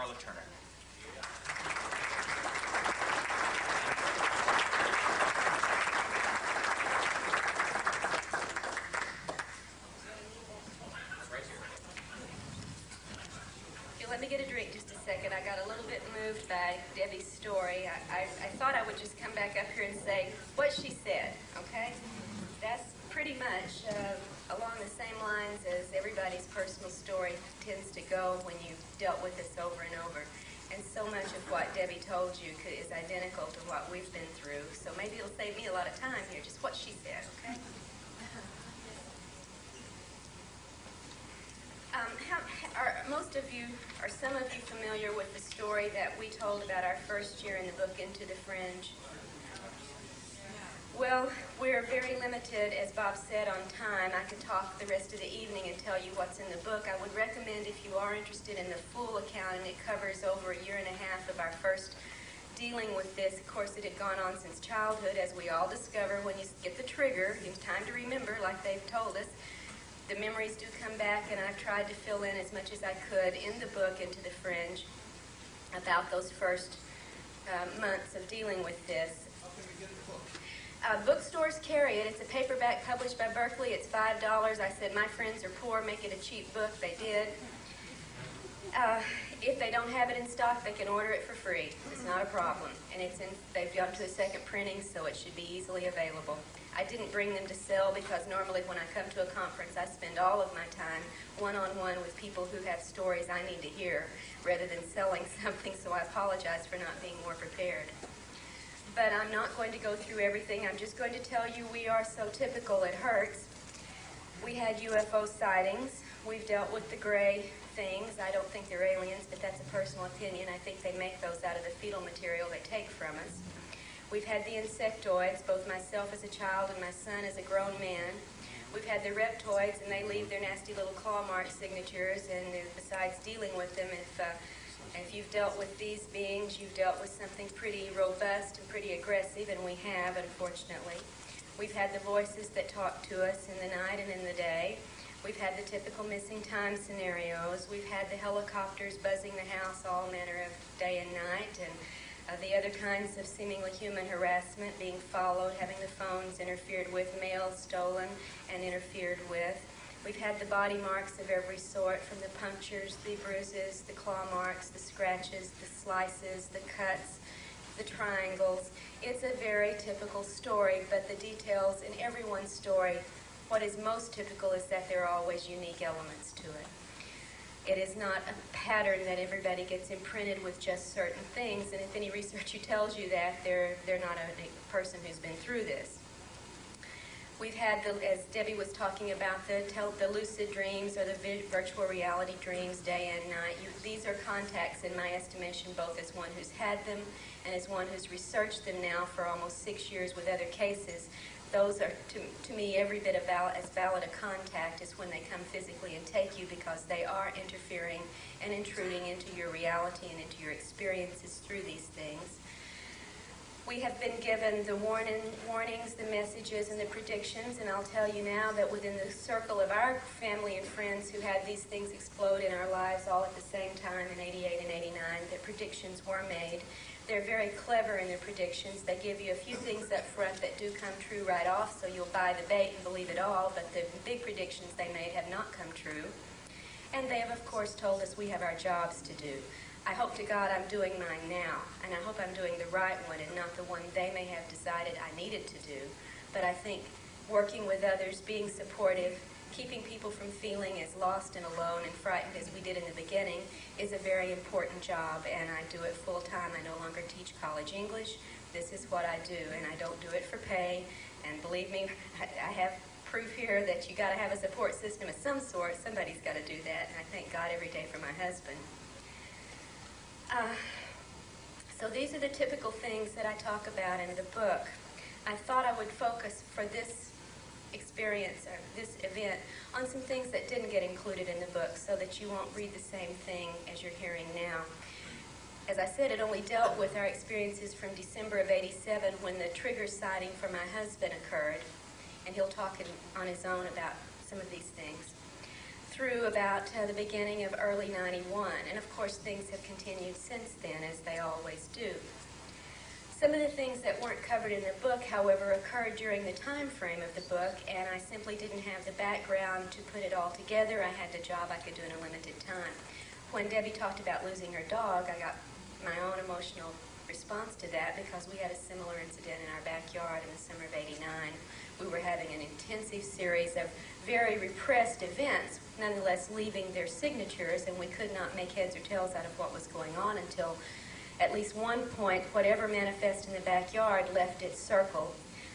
Karla Turner. Let me get a drink just a second. I got a little bit moved by Debbie's story. I thought I would just come back up here and say what she said, okay? That's pretty much along the same lines as everybody's personal story tends to go when you've dealt with this over and over. And so much of what Debbie told you is identical to what we've been through. So maybe it'll save me a lot of time here, just what she said, okay? Are some of you familiar with the story that we told about our first year in the book, Into the Fringe? Well, we're very limited, as Bob said, on time. I could talk the rest of the evening and tell you what's in the book. I would recommend, if you are interested in the full account, and it covers over a year and a half of our first dealing with this. Of course, it had gone on since childhood, as we all discover when you get the trigger. It's time to remember, like they've told us. The memories do come back, and I've tried to fill in as much as I could in the book, Into the Fringe, about those first months of dealing with this. How can we get the book? Bookstores carry it. It's a paperback published by Berkeley. It's $5. I said, my friends are poor, make it a cheap book. They did. If they don't have it in stock, they can order it for free. It's not a problem. And they've gone to a second printing, so it should be easily available. I didn't bring them to sell because normally when I come to a conference, I spend all of my time one-on-one with people who have stories I need to hear rather than selling something, so I apologize for not being more prepared. But I'm not going to go through everything. I'm just going to tell you we are so typical it hurts. We had UFO sightings. We've dealt with the gray things. I don't think they're aliens, but that's a personal opinion. I think they make those out of the fetal material they take from us. We've had the insectoids, both myself as a child and my son as a grown man. We've had the reptoids, and they leave their nasty little claw mark signatures, and besides dealing with them, if you've dealt with these beings, you've dealt with something pretty robust and pretty aggressive, and we have, unfortunately. We've had the voices that talk to us in the night and in the day. We've had the typical missing time scenarios. We've had the helicopters buzzing the house all manner of day and night, and the other kinds of seemingly human harassment, being followed, having the phones interfered with, mail stolen and interfered with. We've had the body marks of every sort, from the punctures, the bruises, the claw marks, the scratches, the slices, the cuts, the triangles. It's a very typical story, but the details in everyone's story, what is most typical is that there are always unique elements to it. It is not a pattern that everybody gets imprinted with just certain things, and if any researcher tells you that, they're not a person who's been through this. We've had, as Debbie was talking about, the lucid dreams or the virtual reality dreams day and night. These are contacts, in my estimation, both as one who's had them and as one who's researched them now for almost 6 years with other cases. Those are, to me, every bit as valid a contact as when they come physically and take you, because they are interfering and intruding into your reality and into your experiences through these things. We have been given the warnings, the messages, and the predictions, and I'll tell you now that within the circle of our family and friends who had these things explode in our lives all at the same time in '88 and '89, that predictions were made. They're very clever in their predictions. They give you a few things up front that do come true right off, so you'll buy the bait and believe it all, but the big predictions they made have not come true. And they have, of course, told us we have our jobs to do. I hope to God I'm doing mine now, and I hope I'm doing the right one and not the one they may have decided I needed to do. But I think working with others, being supportive, keeping people from feeling as lost and alone and frightened as we did in the beginning is a very important job, and I do it full time. I no longer teach college English. This is what I do, and I don't do it for pay. And believe me, I have proof here that you got to have a support system of some sort. Somebody's got to do that, and I thank God every day for my husband. So these are the typical things that I talk about in the book. I thought I would focus for this experience, or this event, on some things that didn't get included in the book so that you won't read the same thing as you're hearing now. As I said, it only dealt with our experiences from December of '87 when the trigger sighting for my husband occurred, and he'll talk on his own about some of these things. through about the beginning of early '91, and of course things have continued since then, as they always do. Some of the things that weren't covered in the book, however, occurred during the time frame of the book, and I simply didn't have the background to put it all together. I had the job I could do in a limited time. When Debbie talked about losing her dog, I got my own emotional response to that because we had a similar incident in our backyard in the summer of '89. We were having an intensive series of very repressed events, nonetheless leaving their signatures, and we could not make heads or tails out of what was going on until at least one point, whatever manifested in the backyard left its circle.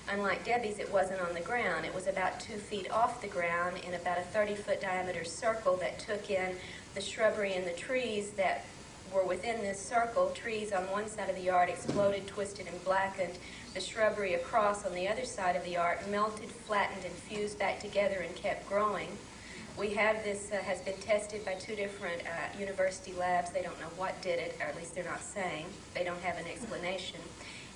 Unlike Debbie's, it wasn't on the ground. It was about 2 feet off the ground in about a 30-foot diameter circle that took in the shrubbery and the trees that were within this circle. Trees on one side of the yard exploded, twisted, and blackened. The shrubbery across on the other side of the yard melted, flattened, and fused back together and kept growing. We have this, has been tested by 2 different university labs. They don't know what did it, or at least they're not saying. They don't have an explanation.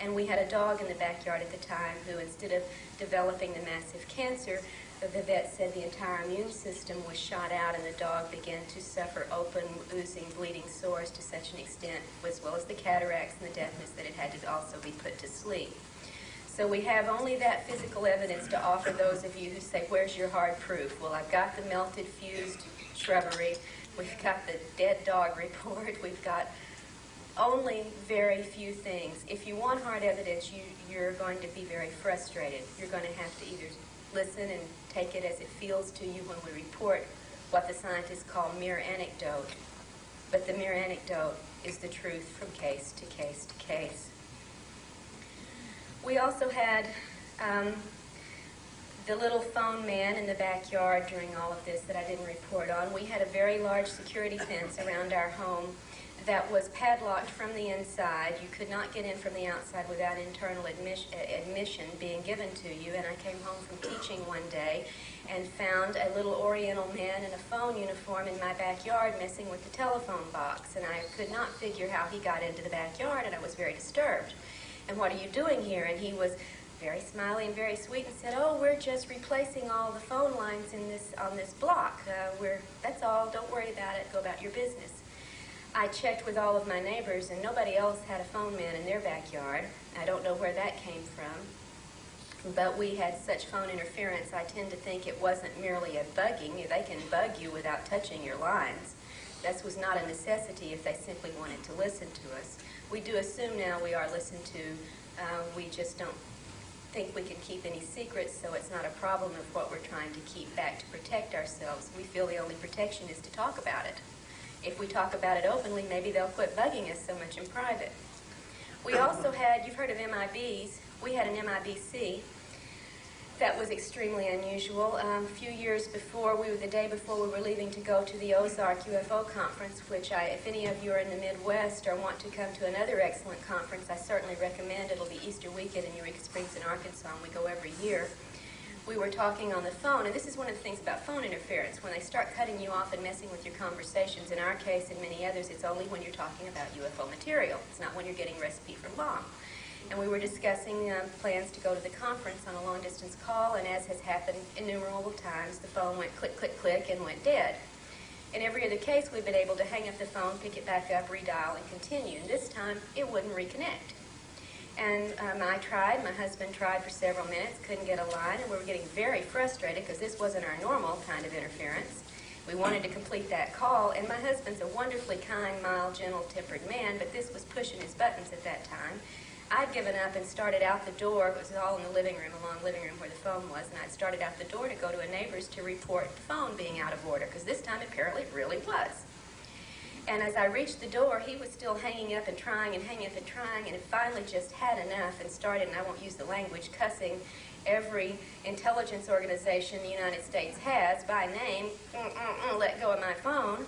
And we had a dog in the backyard at the time who, instead of developing the massive cancer, the vet said the entire immune system was shot out and the dog began to suffer open, oozing, bleeding sores to such an extent, as well as the cataracts and the deafness, that it had to also be put to sleep. So we have only that physical evidence to offer those of you who say, where's your hard proof? Well, I've got the melted, fused shrubbery. We've got the dead dog report. We've got only very few things. If you want hard evidence, you're going to be very frustrated. You're going to have to either listen and take it as it feels to you when we report what the scientists call mere anecdote. But the mere anecdote is the truth from case to case to case. We also had the little phone man in the backyard during all of this that I didn't report on. We had a very large security fence around our home that was padlocked from the inside. You could not get in from the outside without internal admission being given to you. And I came home from teaching one day and found a little Oriental man in a phone uniform in my backyard messing with the telephone box. And I could not figure how he got into the backyard, and I was very disturbed. And what are you doing here? And he was very smiley and very sweet and said, oh, we're just replacing all the phone lines on this block. That's all. Don't worry about it. Go about your business. I checked with all of my neighbors, and nobody else had a phone man in their backyard. I don't know where that came from. But we had such phone interference, I tend to think it wasn't merely a bugging. They can bug you without touching your lines. This was not a necessity if they simply wanted to listen to us. We do assume now we are listened to. We just don't think we can keep any secrets, so it's not a problem of what we're trying to keep back to protect ourselves. We feel the only protection is to talk about it. If we talk about it openly, maybe they'll quit bugging us so much in private. We also had, you've heard of MIBs, we had an MIBC. That was extremely unusual. A few years before, the day before we were leaving to go to the Ozark UFO conference, which if any of you are in the Midwest or want to come to another excellent conference, I certainly recommend. It'll be Easter weekend in Eureka Springs in Arkansas, and we go every year. We were talking on the phone, and this is one of the things about phone interference. When they start cutting you off and messing with your conversations, in our case and many others, it's only when you're talking about UFO material. It's not when you're getting recipe for bomb. And we were discussing plans to go to the conference on a long-distance call, and as has happened innumerable times, the phone went click, click, click, and went dead. In every other case, we've been able to hang up the phone, pick it back up, redial, and continue. And this time, it wouldn't reconnect. And I tried, my husband tried for several minutes, couldn't get a line, and we were getting very frustrated because this wasn't our normal kind of interference. We wanted to complete that call, and my husband's a wonderfully kind, mild, gentle-tempered man, but this was pushing his buttons at that time. I'd given up and started out the door. It was all in the living room, a long living room where the phone was, and I'd started out the door to go to a neighbor's to report the phone being out of order, because this time apparently it really was. And as I reached the door, he was still hanging up and trying and hanging up and trying, and finally just had enough and started, and I won't use the language, cussing every intelligence organization the United States has by name, let go of my phone.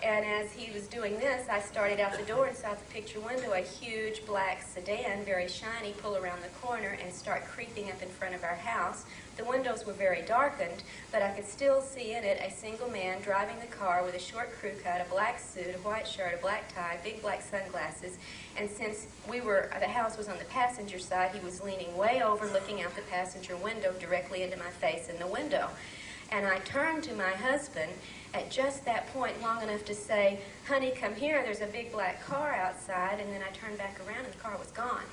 And as he was doing this, I started out the door and saw at the picture window a huge black sedan, very shiny, pull around the corner and start creeping up in front of our house. The windows were very darkened, but I could still see in it a single man driving the car with a short crew cut, a black suit, a white shirt, a black tie, big black sunglasses. And since the house was on the passenger side, he was leaning way over, looking out the passenger window directly into my face in the window. And I turned to my husband at just that point long enough to say, honey, come here, there's a big black car outside, and then I turned back around and the car was gone.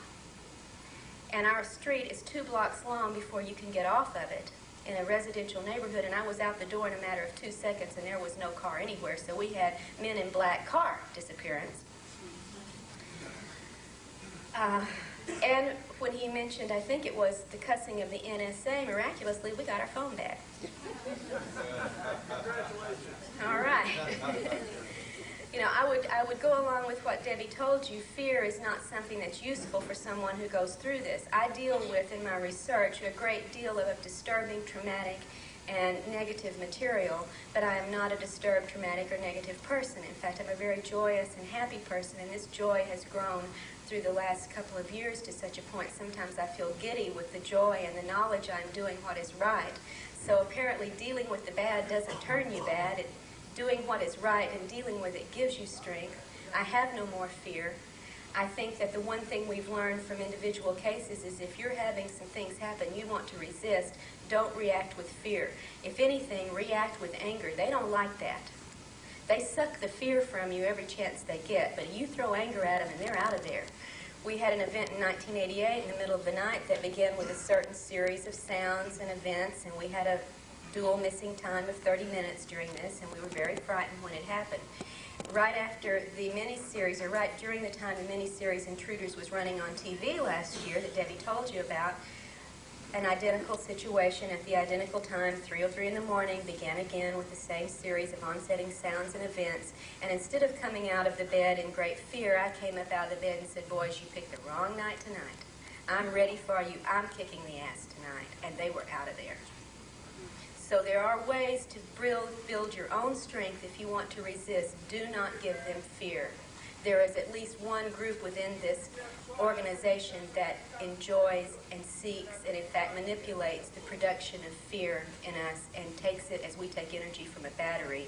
And our street is 2 blocks long before you can get off of it in a residential neighborhood, and I was out the door in a matter of 2 seconds, and there was no car anywhere, so we had men in black car disappearance. And when he mentioned, I think it was the cussing of the NSA, miraculously, we got our phone back. All right. You know, I would go along with what Debbie told you. Fear is not something that's useful for someone who goes through this. I deal with, in my research, a great deal of disturbing, traumatic, and negative material, but I am not a disturbed, traumatic, or negative person. In fact, I'm a very joyous and happy person, and this joy has grown through the last couple of years to such a point sometimes I feel giddy with the joy and the knowledge I'm doing what is right. So apparently dealing with the bad doesn't turn you bad. Doing what is right and dealing with it gives you strength. I have no more fear. I think that the one thing we've learned from individual cases is if you're having some things happen you want to resist, don't react with fear. If anything, react with anger. They don't like that. They suck the fear from you every chance they get, but you throw anger at them and they're out of there. We had an event in 1988 in the middle of the night that began with a certain series of sounds and events, and we had a dual missing time of 30 minutes during this, and we were very frightened when it happened. Right after the miniseries, or right during the time the miniseries Intruders was running on TV last year that Debbie told you about, an identical situation at the identical time, 3:03 in the morning, began again with the same series of onsetting sounds and events. And instead of coming out of the bed in great fear, I came up out of the bed and said, boys, you picked the wrong night tonight. I'm ready for you. I'm kicking the ass tonight. And they were out of there. So there are ways to build your own strength if you want to resist. Do not give them fear. There is at least one group within this organization that enjoys and seeks and in fact manipulates the production of fear in us and takes it as we take energy from a battery.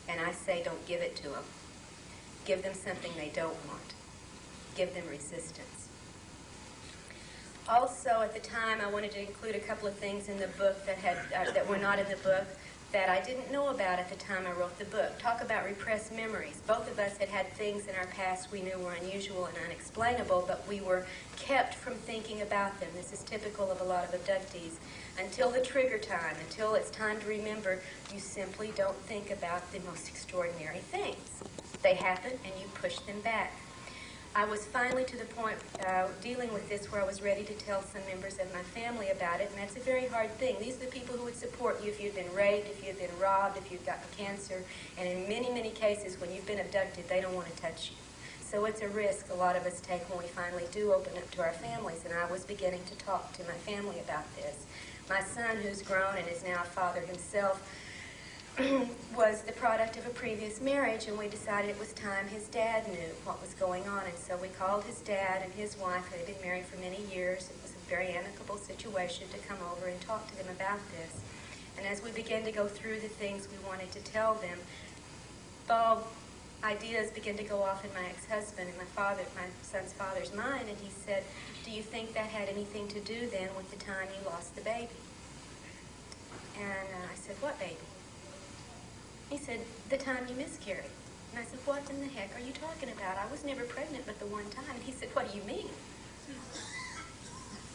And I say don't give it to them. Give them something they don't want. Give them resistance. Also, at the time, I wanted to include a couple of things in the book that were not in the book that I didn't know about at the time I wrote the book. Talk about repressed memories. Both of us had things in our past we knew were unusual and unexplainable, but we were kept from thinking about them. This is typical of a lot of abductees. Until the trigger time, until it's time to remember, you simply don't think about the most extraordinary things. They happen and you push them back. I was finally to the point dealing with this where I was ready to tell some members of my family about it, and that's a very hard thing. These are the people who would support you if you'd been raped, if you'd been robbed, if you'd gotten cancer, and in many, many cases when you've been abducted, they don't want to touch you. So it's a risk a lot of us take when we finally do open up to our families, and I was beginning to talk to my family about this. My son, who's grown and is now a father himself, was the product of a previous marriage, and we decided it was time his dad knew what was going on. And so we called his dad and his wife, who had been married for many years. It was a very amicable situation to come over and talk to them about this. And as we began to go through the things we wanted to tell them, bulb ideas began to go off in my ex-husband and my son's father's mind, and he said, do you think that had anything to do then with the time you lost the baby? And I said, what baby? He said, the time you miscarried. And I said, what in the heck are you talking about? I was never pregnant but the one time. And he said, what do you mean?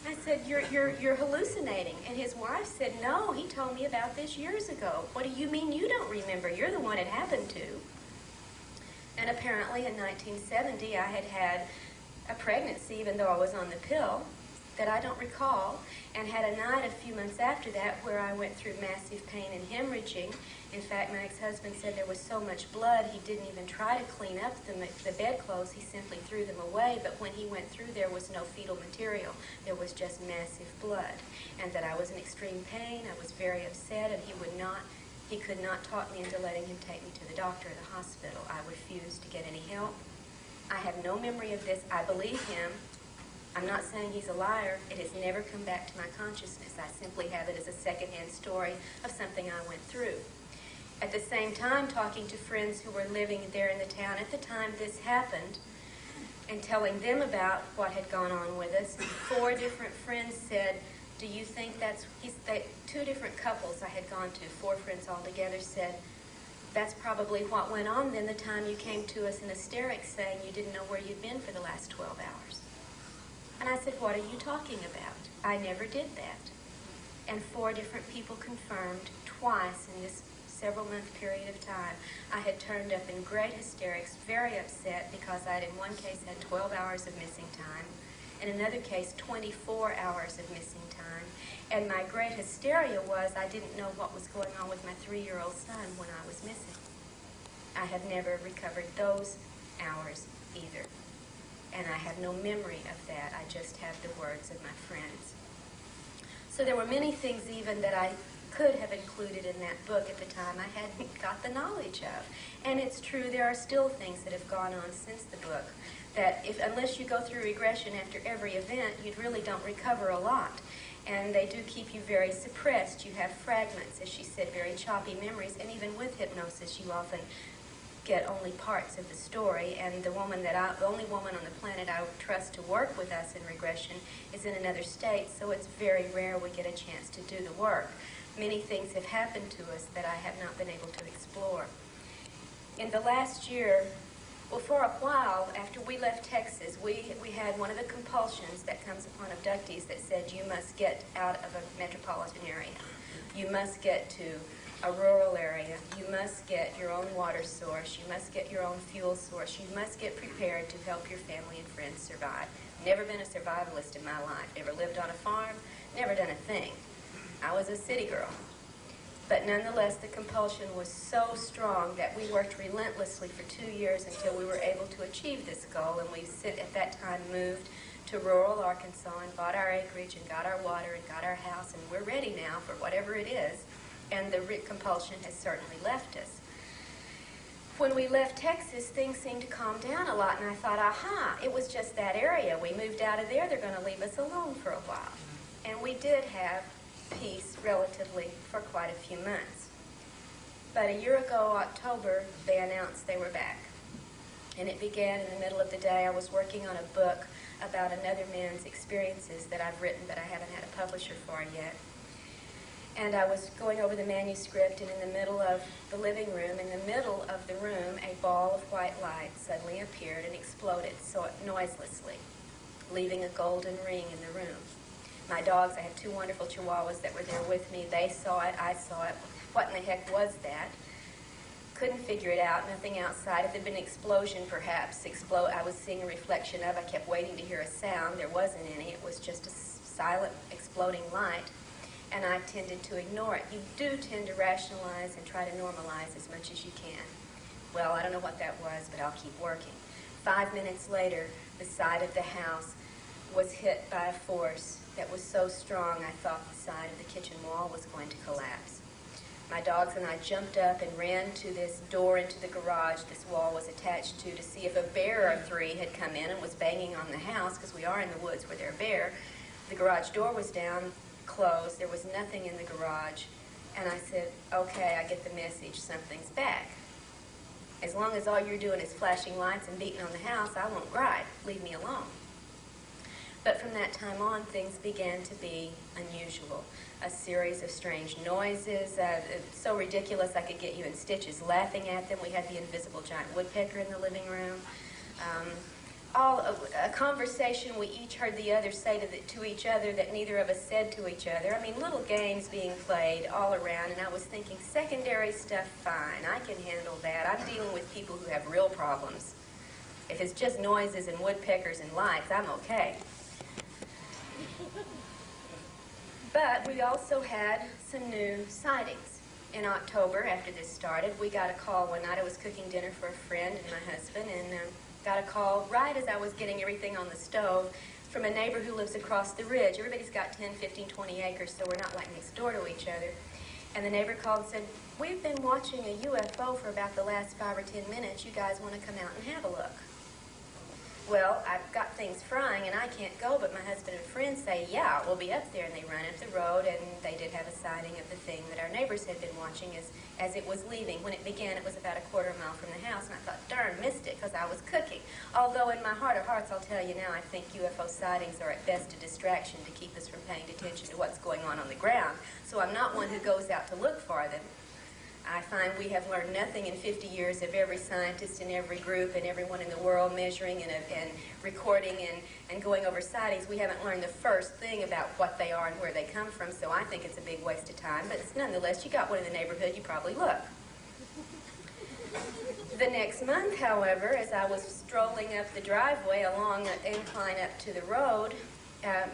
I said, you're hallucinating. And his wife said, no, he told me about this years ago. What do you mean you don't remember? You're the one it happened to. And apparently in 1970, I had had a pregnancy, even though I was on the pill, that I don't recall, and had a night a few months after that where I went through massive pain and hemorrhaging. In fact, my ex-husband said there was so much blood he didn't even try to clean up the bedclothes, he simply threw them away, but when he went through there was no fetal material, there was just massive blood, and that I was in extreme pain. I was very upset, and he could not talk me into letting him take me to the doctor or the hospital. I refused to get any help. I have no memory of this. I believe him. I'm not saying he's a liar. It has never come back to my consciousness. I simply have it as a secondhand story of something I went through. At the same time, talking to friends who were living there in the town at the time this happened and telling them about what had gone on with us, 4 different friends said, do you think that's, two different couples I had gone to, 4 friends altogether, said, that's probably what went on then the time you came to us in hysterics saying you didn't know where you'd been for the last 12 hours. And I said, what are you talking about? I never did that. And 4 different people confirmed twice in this several-month period of time. I had turned up in great hysterics, very upset because I had in one case had 12 hours of missing time, in another case 24 hours of missing time. And my great hysteria was I didn't know what was going on with my 3-year-old son when I was missing. I have never recovered those hours either. And I have no memory of that. I just have the words of my friends. So there were many things even that I could have included in that book at the time I hadn't got the knowledge of. And it's true, there are still things that have gone on since the book that unless you go through regression after every event, you really don't recover a lot. And they do keep you very suppressed. You have fragments, as she said, very choppy memories. And even with hypnosis, you often get only parts of the story. And the only woman on the planet I would trust to work with us in regression is in another state, so it's very rare we get a chance to do the work. Many things have happened to us that I have not been able to explore. In the last year, well, for a while, after we left Texas, we had one of the compulsions that comes upon abductees that said you must get out of a metropolitan area. You must get to a rural area. You must get your own water source. You must get your own fuel source. You must get prepared to help your family and friends survive. Never been a survivalist in my life. Never lived on a farm. Never done a thing. I was a city girl. But nonetheless, the compulsion was so strong that we worked relentlessly for 2 years until we were able to achieve this goal. And we at that time moved to rural Arkansas and bought our acreage and got our water and got our house. And we're ready now for whatever it is. And the compulsion has certainly left us. When we left Texas, things seemed to calm down a lot. And I thought, aha, it was just that area. We moved out of there. They're going to leave us alone for a while. And we did have peace relatively for quite a few months. But a year ago, October, they announced they were back. And it began in the middle of the day. I was working on a book about another man's experiences that I've written, but I haven't had a publisher for yet. And I was going over the manuscript, and in the middle of the living room, in the middle of the room, a ball of white light suddenly appeared and exploded noiselessly, leaving a golden ring in the room. My dogs, I have 2 wonderful chihuahuas that were there with me. They saw it. I saw it. What in the heck was that? Couldn't figure it out. Nothing outside. If there had been an explosion, perhaps, I was seeing a reflection of. I kept waiting to hear a sound. There wasn't any. It was just a silent, exploding light. And I tended to ignore it. You do tend to rationalize and try to normalize as much as you can. Well, I don't know what that was, but I'll keep working. 5 minutes later, the side of the house was hit by a force that was so strong I thought the side of the kitchen wall was going to collapse. My dogs and I jumped up and ran to this door into the garage this wall was attached to see if a bear or 3 had come in and was banging on the house, because we are in the woods where there are bear. The garage door was down, closed. There was nothing in the garage. And I said, okay, I get the message. Something's back. As long as all you're doing is flashing lights and beating on the house, I won't gripe. Leave me alone. But from that time on, things began to be unusual. A series of strange noises, so ridiculous I could get you in stitches laughing at them. We had the invisible giant woodpecker in the living room. A conversation we each heard the other say to each other that neither of us said to each other. I mean, little games being played all around, and I was thinking, secondary stuff, fine. I can handle that. I'm dealing with people who have real problems. If it's just noises and woodpeckers and lights, I'm okay. But we also had some new sightings. In October, after this started, we got a call one night. I was cooking dinner for a friend and my husband, and got a call right as I was getting everything on the stove from a neighbor who lives across the ridge. Everybody's got 10, 15, 20 acres, so we're not like next door to each other. And the neighbor called and said, we've been watching a UFO for about the last 5 or 10 minutes. You guys want to come out and have a look? Well, I've got things frying and I can't go, but my husband and friends say, yeah, we'll be up there. And they run up the road, and they did have a sighting of the thing that our neighbors had been watching as it was leaving. When it began, it was about a quarter mile from the house, and I thought, darn, missed it, because I was cooking. Although in my heart of hearts, I'll tell you now, I think UFO sightings are at best a distraction to keep us from paying attention to what's going on the ground. So I'm not one who goes out to look for them. I find we have learned nothing in 50 years of every scientist in every group and everyone in the world measuring and recording and going over sightings. We haven't learned the first thing about what they are and where they come from, so I think it's a big waste of time. But nonetheless, you got one in the neighborhood, you probably look. The next month, however, as I was strolling up the driveway along an incline up to the road,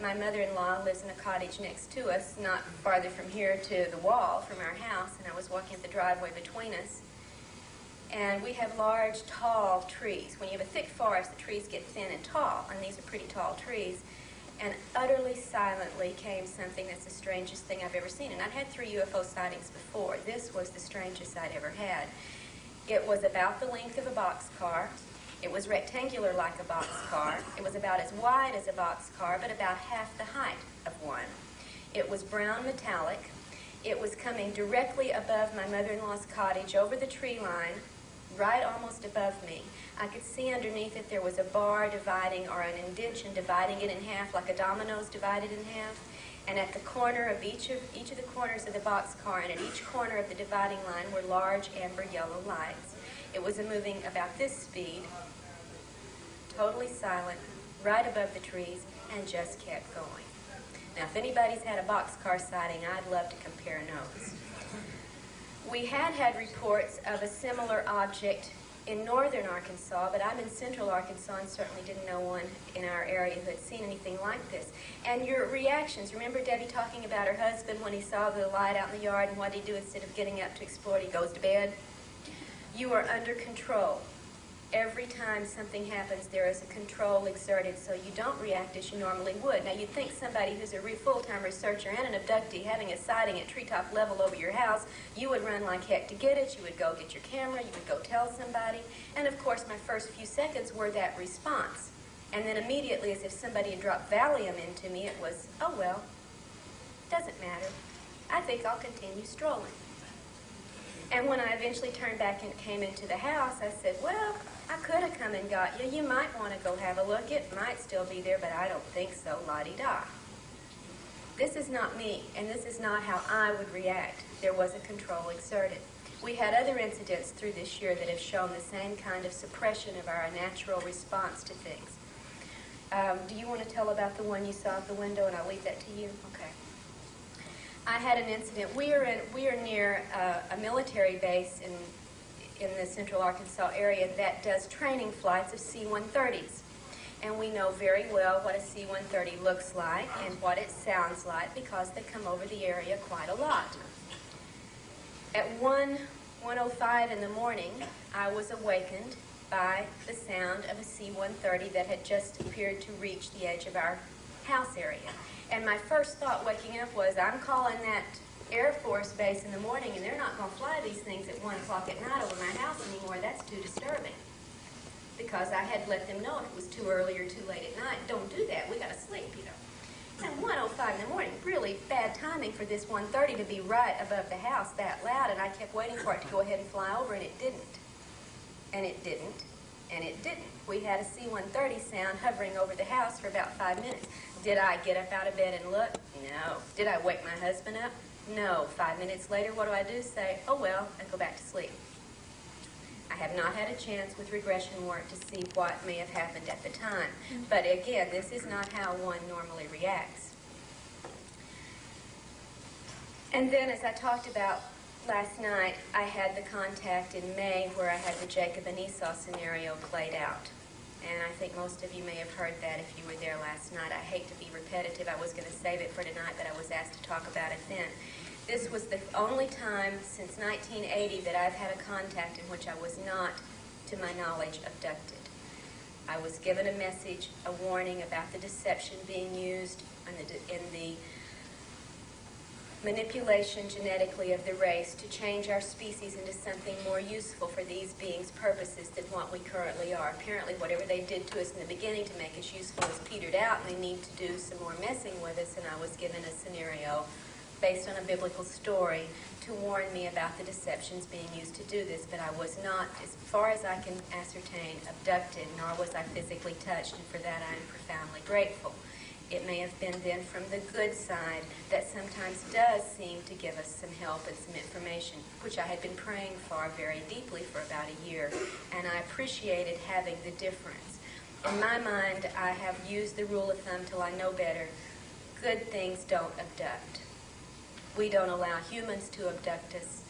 my mother-in-law lives in a cottage next to us, not farther from here to the wall from our house, and I was walking up the driveway between us. And we have large, tall trees. When you have a thick forest, the trees get thin and tall, and these are pretty tall trees. And utterly silently came something that's the strangest thing I've ever seen. And I'd had 3 UFO sightings before. This was the strangest I'd ever had. It was about the length of a boxcar. It was rectangular like a boxcar. It was about as wide as a boxcar, but about half the height of one. It was brown metallic. It was coming directly above my mother-in-law's cottage over the tree line, right almost above me. I could see underneath it there was a bar dividing, or an indention dividing it in half, like a domino's divided in half. And at the corner of each of the corners of the boxcar, and at each corner of the dividing line, were large amber yellow lights. It was moving about this speed, totally silent, right above the trees, and just kept going. Now, if anybody's had a boxcar sighting, I'd love to compare notes. We had reports of a similar object in northern Arkansas, but I'm in central Arkansas and certainly didn't know one in our area who had seen anything like this. And your reactions, remember Debbie talking about her husband when he saw the light out in the yard, and what did he do instead of getting up to explore? He goes to bed. You are under control. Every time something happens, there is a control exerted, so you don't react as you normally would. Now, you'd think somebody who's a full-time researcher and an abductee having a sighting at treetop level over your house, you would run like heck to get it. You would go get your camera. You would go tell somebody. And, of course, my first few seconds were that response. And then immediately, as if somebody had dropped Valium into me, it was, oh, well, doesn't matter. I think I'll continue strolling. And when I eventually turned back and came into the house, I said, well, I could have come and got you. You might want to go have a look. It might still be there, but I don't think so, la-di-da. This is not me, and this is not how I would react. There was a control exerted. We had other incidents through this year that have shown the same kind of suppression of our natural response to things. Do you want to tell about the one you saw at the window, and I'll leave that to you? Okay. I had an incident. We are near a military base in the central Arkansas area that does training flights of C-130s. And we know very well what a C-130 looks like and what it sounds like because they come over the area quite a lot. At 1:05 in the morning, I was awakened by the sound of a C-130 that had just appeared to reach the edge of our house area. And my first thought waking up was, I'm calling that Air Force base in the morning, and they're not going to fly these things at 1 o'clock at night over my house anymore. That's too disturbing. Because I had let them know if it was too early or too late at night, don't do that. We got to sleep, you know. And 1:05 in the morning, really bad timing for this 130 to be right above the house that loud, and I kept waiting for it to go ahead and fly over, and it didn't. And it didn't. And it didn't. We had a C-130 sound hovering over the house for about 5 minutes. Did I get up out of bed and look? No. Did I wake my husband up? No. 5 minutes later, what do? Say, oh well, and go back to sleep. I have not had a chance with regression work to see what may have happened at the time. But again, this is not how one normally reacts. And then, as I talked about last night, I had the contact in May where I had the Jacob and Esau scenario played out. And I think most of you may have heard that if you were there last night. I hate to be repetitive. I was going to save it for tonight, but I was asked to talk about it then. This was the only time since 1980 that I've had a contact in which I was not, to my knowledge, abducted. I was given a message, a warning about the deception being used in the manipulation genetically of the race to change our species into something more useful for these beings' purposes than what we currently are. Apparently, whatever they did to us in the beginning to make us useful has petered out, and they need to do some more messing with us, and I was given a scenario based on a biblical story to warn me about the deceptions being used to do this, but I was not, as far as I can ascertain, abducted, nor was I physically touched, and for that I am profoundly grateful. It may have been then from the good side that sometimes does seem to give us some help and some information, which I had been praying for very deeply for about a year, and I appreciated having the difference. In my mind, I have used the rule of thumb till I know better. Good things don't abduct. We don't allow humans to abduct us.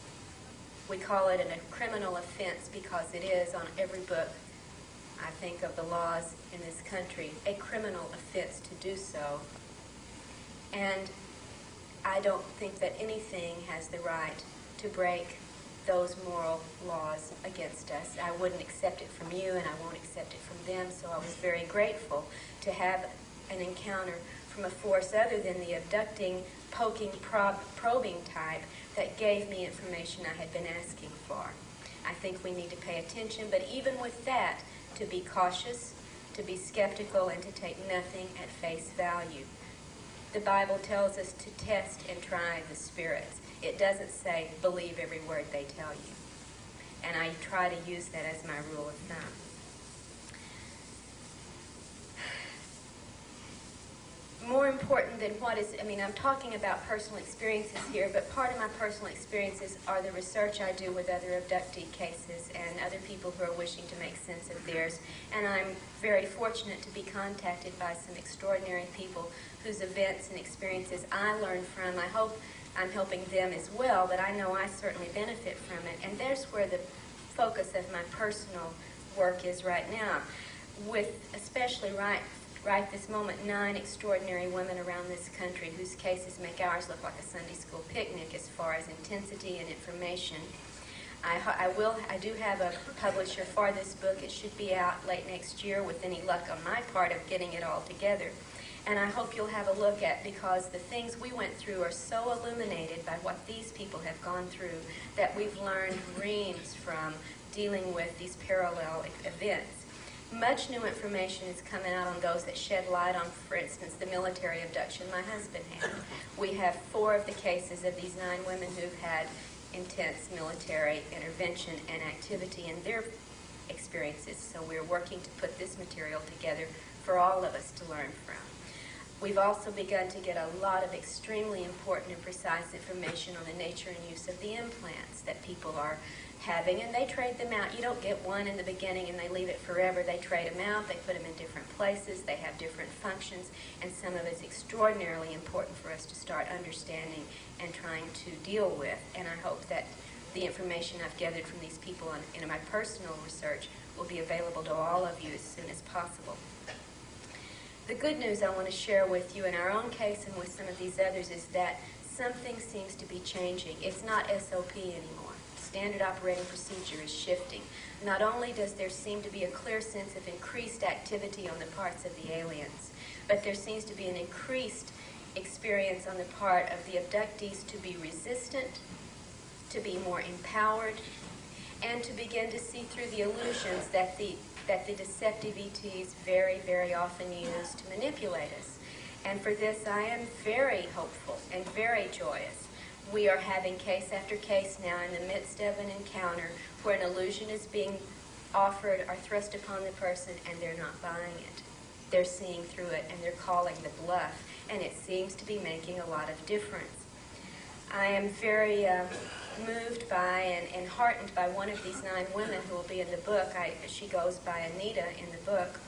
We call it a criminal offense because it is on every book, I think, of the laws in this country, a criminal offense to do so. And I don't think that anything has the right to break those moral laws against us. I wouldn't accept it from you, and I won't accept it from them, so I was very grateful to have an encounter from a force other than the abducting, poking, probing type that gave me information I had been asking for. I think we need to pay attention, but even with that, to be cautious, to be skeptical, and to take nothing at face value. The Bible tells us to test and try the spirits. It doesn't say believe every word they tell you. And I try to use that as my rule of thumb. More important than what is, I'm talking about personal experiences here, but part of my personal experiences are the research I do with other abductee cases and other people who are wishing to make sense of theirs. And I'm very fortunate to be contacted by some extraordinary people whose events and experiences I learn from. I hope I'm helping them as well, but I know I certainly benefit from it. And there's where the focus of my personal work is right now, with especially right this moment, 9 extraordinary women around this country whose cases make ours look like a Sunday school picnic as far as intensity and information. I do have a publisher for this book. It should be out late next year with any luck on my part of getting it all together. And I hope you'll have a look at, because the things we went through are so illuminated by what these people have gone through that we've learned reams from dealing with these parallel events. Much new information is coming out on those that shed light on, for instance, the military abduction my husband had. We have 4 of the cases of these 9 women who've had intense military intervention and activity in their experiences. So we're working to put this material together for all of us to learn from. We've also begun to get a lot of extremely important and precise information on the nature and use of the implants that people are having, and they trade them out. You don't get one in the beginning and they leave it forever. They trade them out, they put them in different places, they have different functions, and some of it's extraordinarily important for us to start understanding and trying to deal with. And I hope that the information I've gathered from these people in my personal research will be available to all of you as soon as possible. The good news I want to share with you in our own case and with some of these others is that something seems to be changing. It's not SOP anymore. Standard operating procedure is shifting. Not only does there seem to be a clear sense of increased activity on the parts of the aliens, but there seems to be an increased experience on the part of the abductees to be resistant, to be more empowered, and to begin to see through the illusions that the deceptive ETs very, very often use to manipulate us. And for this, I am very hopeful and very joyous. We are having case after case now in the midst of an encounter where an illusion is being offered or thrust upon the person, and they're not buying it. They're seeing through it, and they're calling the bluff, and it seems to be making a lot of difference. I am very moved by and heartened by one of these 9 women who will be in the book. She goes by Anita in the book,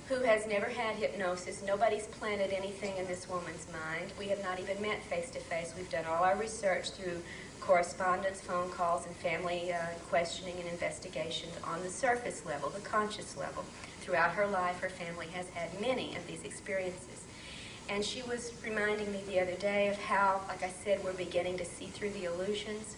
who has never had hypnosis. Nobody's planted anything in this woman's mind. We have not even met face-to-face. We've done all our research through correspondence, phone calls, and family questioning and investigations on the surface level, the conscious level. Throughout her life, her family has had many of these experiences. And she was reminding me the other day of how, like I said, we're beginning to see through the illusions.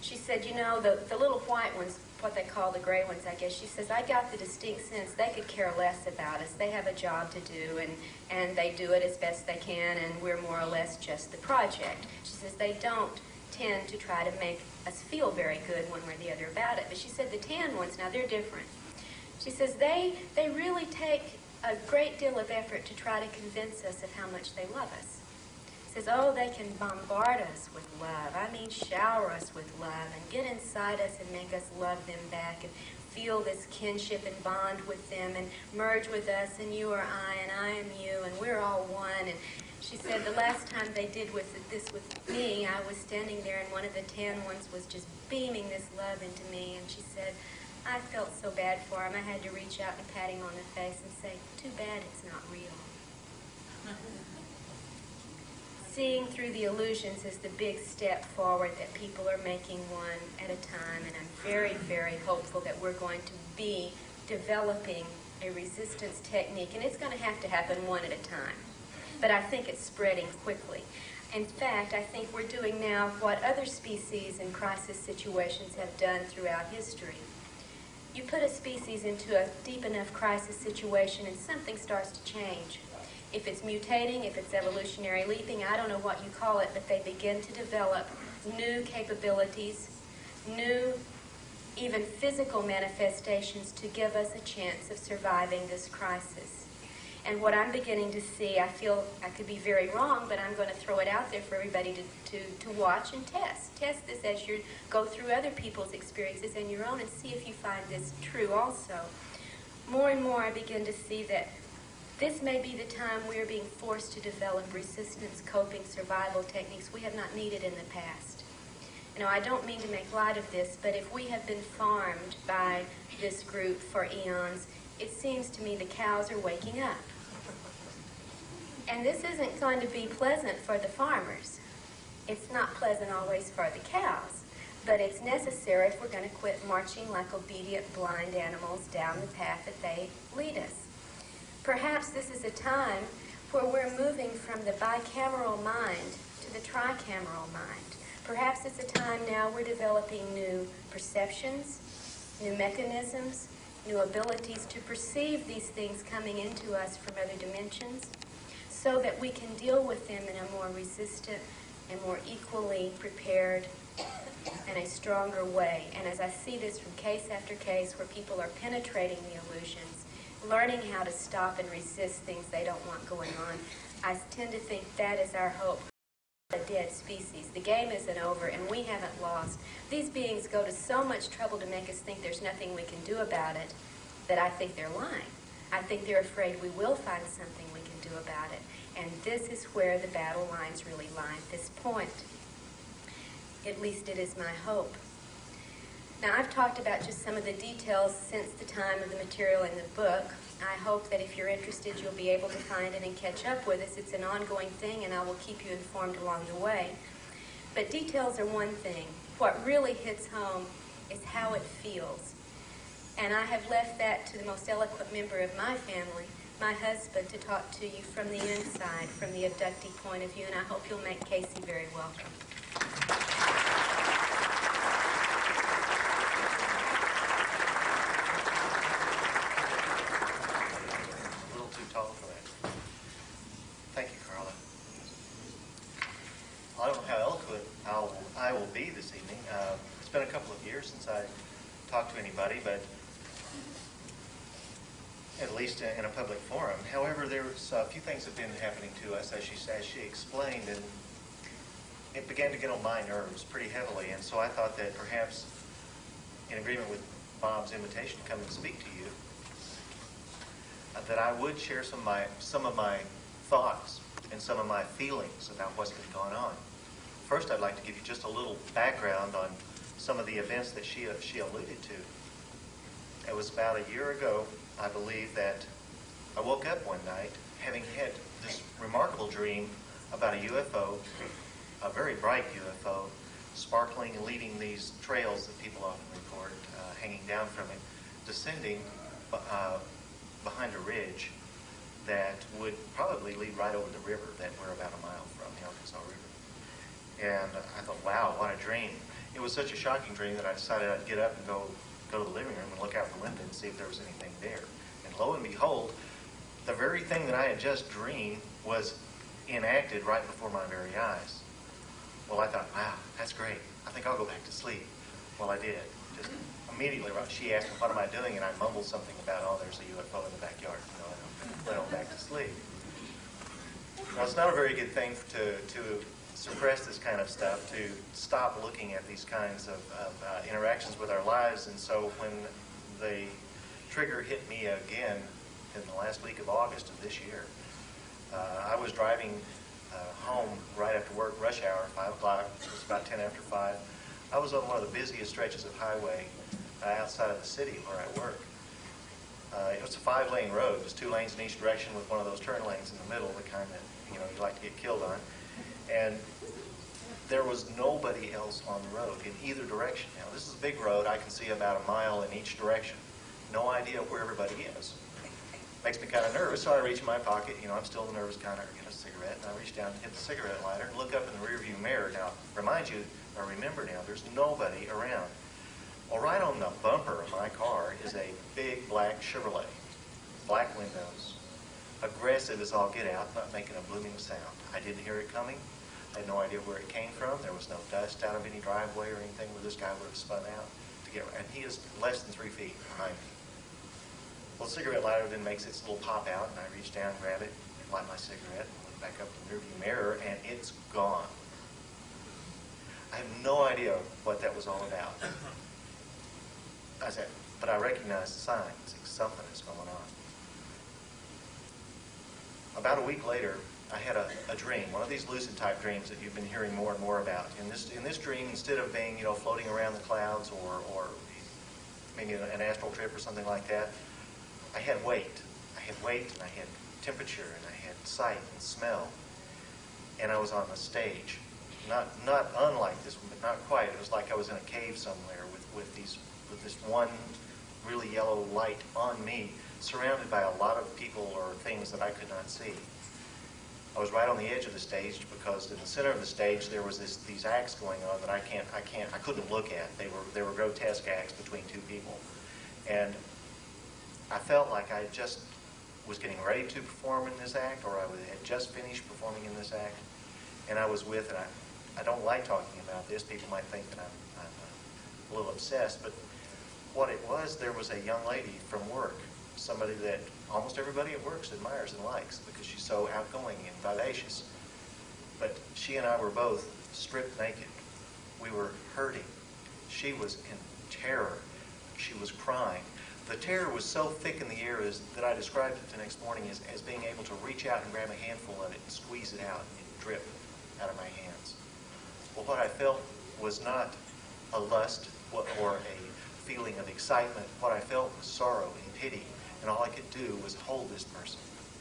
She said, you know, the little white ones, what they call the gray ones, I guess, she says, I got the distinct sense they could care less about us. They have a job to do, and they do it as best they can, and we're more or less just the project. She says they don't tend to try to make us feel very good one way or the other about it. But she said the tan ones, now they're different. She says they really take a great deal of effort to try to convince us of how much they love us. She says, oh, they can bombard us with love. I mean, shower us with love and get inside us and make us love them back and feel this kinship and bond with them and merge with us, and you are I and I am you and we're all one. And she said the last time they did this with me, I was standing there and one of the tan ones was just beaming this love into me, and she said, I felt so bad for him. I had to reach out and pat him on the face and say, too bad it's not real. Seeing through the illusions is the big step forward that people are making one at a time, and I'm very, very hopeful that we're going to be developing a resistance technique, and it's going to happen one at a time. But I think it's spreading quickly. In fact, I think we're doing now what other species in crisis situations have done throughout history. You put a species into a deep enough crisis situation and something starts to change. If it's mutating, if it's evolutionary leaping, I don't know what you call it, but they begin to develop new capabilities, new even physical manifestations to give us a chance of surviving this crisis. And what I'm beginning to see, I feel I could be very wrong, but I'm going to throw it out there for everybody to watch and test. Test this as you go through other people's experiences and your own and see if you find this true also. More and more I begin to see that this may be the time we are being forced to develop resistance, coping, survival techniques we have not needed in the past. You know, I don't mean to make light of this, but if we have been farmed by this group for eons, it seems to me the cows are waking up. And this isn't going to be pleasant for the farmers. It's not pleasant always for the cows, but it's necessary if we're going to quit marching like obedient blind animals down the path that they lead us. Perhaps this is a time where we're moving from the bicameral mind to the tricameral mind. Perhaps it's a time now we're developing new perceptions, new mechanisms, new abilities to perceive these things coming into us from other dimensions so that we can deal with them in a more resistant and more equally prepared and a stronger way. And as I see this from case after case where people are penetrating the illusions, learning how to stop and resist things they don't want going on, I tend to think that is our hope. A dead species. The game isn't over and we haven't lost. These beings go to so much trouble to make us think there's nothing we can do about it that I think they're lying. I think they're afraid we will find something we can do about it. And this is where the battle lines really lie at this point. At least it is my hope. Now, I've talked about just some of the details since the time of the material in the book. I hope that if you're interested, you'll be able to find it and catch up with us. It's an ongoing thing, and I will keep you informed along the way. But details are one thing. What really hits home is how it feels. And I have left that to the most eloquent member of my family, my husband, to talk to you from the inside, from the abductee point of view, and I hope you'll make Casey very welcome. I will be this evening. It's been a couple of years since I talked to anybody, but at least in a public forum. However, there's a few things that have been happening to us, as she explained, and it began to get on my nerves pretty heavily. And so I thought that perhaps, in agreement with Bob's invitation to come and speak to you, that I would share some of my thoughts and some of my feelings about what's been going on. First, I'd like to give you just a little background on some of the events that she alluded to. It was about a year ago, I believe, that I woke up one night having had this remarkable dream about a UFO, a very bright UFO, sparkling and leading these trails that people often report hanging down from it, descending behind a ridge that would probably lead right over the river that we're about a mile from, the Arkansas River. And I thought, wow, what a dream. it was such a shocking dream that I decided I'd get up and go to the living room and look out the window and see if there was anything there. And lo and behold, the very thing that I had just dreamed was enacted right before my very eyes. Well, I thought, wow, that's great. I think I'll go back to sleep. Well, I did. Just immediately, she asked me, what am I doing? And I mumbled something about, oh, there's a UFO in the backyard. You know, and I went on back to sleep. Now, it's not a very good thing to suppress this kind of stuff, to stop looking at these kinds of interactions with our lives. And so when the trigger hit me again in the last week of August of this year, I was driving home right after work, rush hour, 5 o'clock. It was about 10 after 5. I was on one of the busiest stretches of highway outside of the city where I work. It was a 5-lane road, just 2 lanes in each direction with one of those turn lanes in the middle, the kind that you like to get killed on. And there was nobody else on the road in either direction. Now, this is a big road. I can see about a mile in each direction. No idea where everybody is. Makes me kind of nervous, so I reach in my pocket. I'm still in the nervous kind of get a cigarette, and I reach down and hit the cigarette lighter and look up in the rearview mirror. Now, remember now, there's nobody around. Well, right on the bumper of my car is a big black Chevrolet, black windows, aggressive as all get out, not making a blooming sound. I didn't hear it coming. I had no idea where it came from. There was no dust out of any driveway or anything where this guy would have spun out to get, and he is less than 3 feet behind me. Well, the cigarette lighter then makes its little pop out, and I reach down, grab it, light my cigarette, and look back up in the rearview mirror, and it's gone. I have no idea what that was all about. I said, but I recognize the signs. Something is going on. About a week later, I had a dream, one of these lucid type dreams that you've been hearing more and more about. In this dream, instead of being floating around the clouds or maybe an astral trip or something like that, I had weight. I had weight, and I had temperature, and I had sight and smell. And I was on a stage. Not unlike this one, but not quite. It was like I was in a cave somewhere with this one really yellow light on me, surrounded by a lot of people or things that I could not see. I was right on the edge of the stage because in the center of the stage there was these acts going on that I couldn't look at. They were grotesque acts between 2 people, and I felt like I just was getting ready to perform in this act, or I had just finished performing in this act, and I was with, and I don't like talking about this. People might think that I'm a little obsessed, but what it was, there was a young lady from work, somebody that almost everybody at work admires and likes because she's so outgoing and vivacious. But she and I were both stripped naked. We were hurting. She was in terror. She was crying. The terror was so thick in the air that I described it the next morning as being able to reach out and grab a handful of it and squeeze it out, and it drip out of my hands. Well, what I felt was not a lust or a feeling of excitement. What I felt was sorrow and pity, and all I could do was hold this person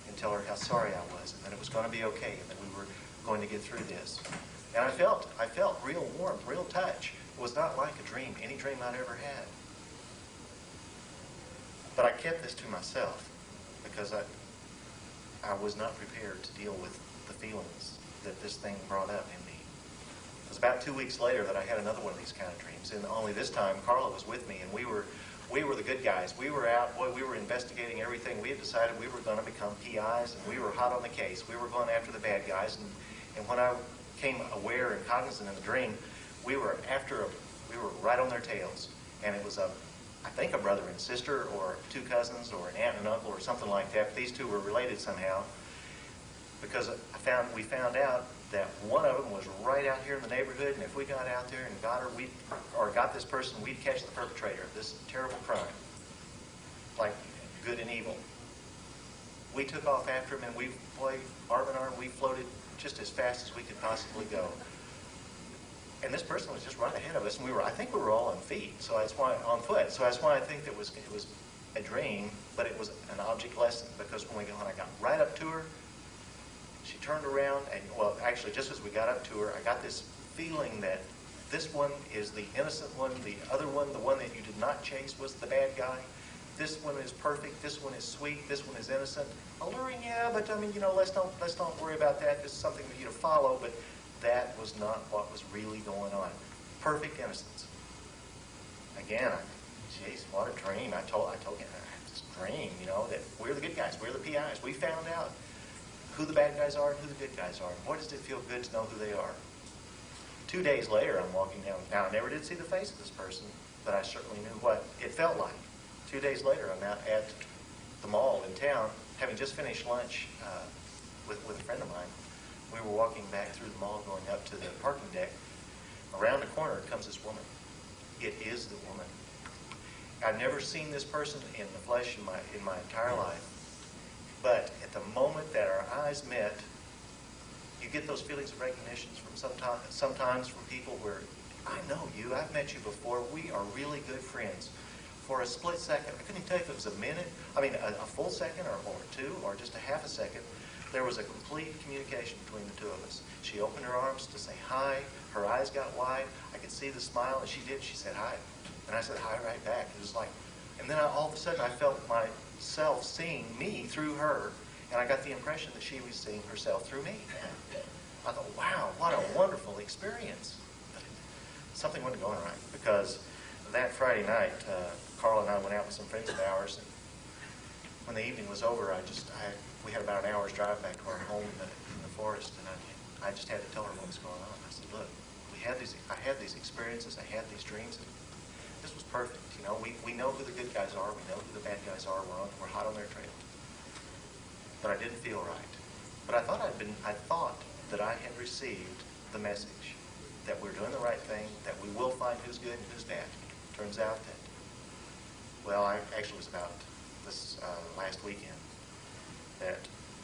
and tell her how sorry I was, and that it was going to be okay, and that we were going to get through this. And I felt real warmth, real touch. It was not like a dream, any dream I'd ever had. But I kept this to myself because I was not prepared to deal with the feelings that this thing brought up in me. It was about 2 weeks later that I had another one of these kind of dreams, and only this time Karla was with me, and we were the good guys. We were out, we were investigating everything. We had decided we were going to become PIs, and we were hot on the case. We were going after the bad guys, and when I came aware and cognizant in the dream, we were right on their tails, and it was I think a brother and sister, or 2 cousins, or an aunt and uncle, or something like that. But these 2 were related somehow, because we found out that one of them was right out here in the neighborhood, and if we got out there and got this person, we'd catch the perpetrator of this terrible crime, like good and evil. We took off after him, and we played arm in arm. We floated just as fast as we could possibly go. And this person was just right ahead of us, and I think we were all on feet, so that's why on foot. So that's why I think that it was a dream, but it was an object lesson, because when I got right up to her, she turned around, and well, actually, just as we got up to her, I got this feeling that this one is the innocent one, the other one, the one that you did not chase, was the bad guy. This one is perfect. This one is sweet. This one is innocent. Alluring, yeah, but I mean, let's not worry about that. This is something for you to follow, but that was not what was really going on. perfect innocence. Again, geez, what a dream. I told him, I had this dream, that we're the good guys, we're the PIs. We found out who the bad guys are and who the good guys are. Boy, does it feel good to know who they are. 2 days later, I'm walking down. Now, I never did see the face of this person, but I certainly knew what it felt like. 2 days later, I'm out at the mall in town, having just finished lunch with a friend of mine. We were walking back through the mall, going up to the parking deck. Around the corner comes this woman. It is the woman. I've never seen this person in the flesh in my entire life. But at the moment that our eyes met, you get those feelings of recognition from sometimes from people where, I know you, I've met you before, we are really good friends. For a split second, I couldn't even tell you if it was a full second or two or just a half a second, there was a complete communication between the two of us. She opened her arms to say hi, her eyes got wide, I could see the smile, and she said hi. And I said hi right back. It was like, and then all of a sudden I felt myself seeing me through her, and I got the impression that she was seeing herself through me. I thought, wow, what a wonderful experience. But something wasn't going right, because that Friday night, Karla and I went out with some friends of ours, and when the evening was over, we had about an hour's drive back to our home in the forest, and I just had to tell her what was going on. I said, look, I had these experiences, I had these dreams, and this was perfect. We know who the good guys are, we know who the bad guys are, we're hot on their trail. But I didn't feel right. But I thought that I had received the message that we're doing the right thing, that we will find who's good and who's bad. Turns out that, actually it was about this last weekend, that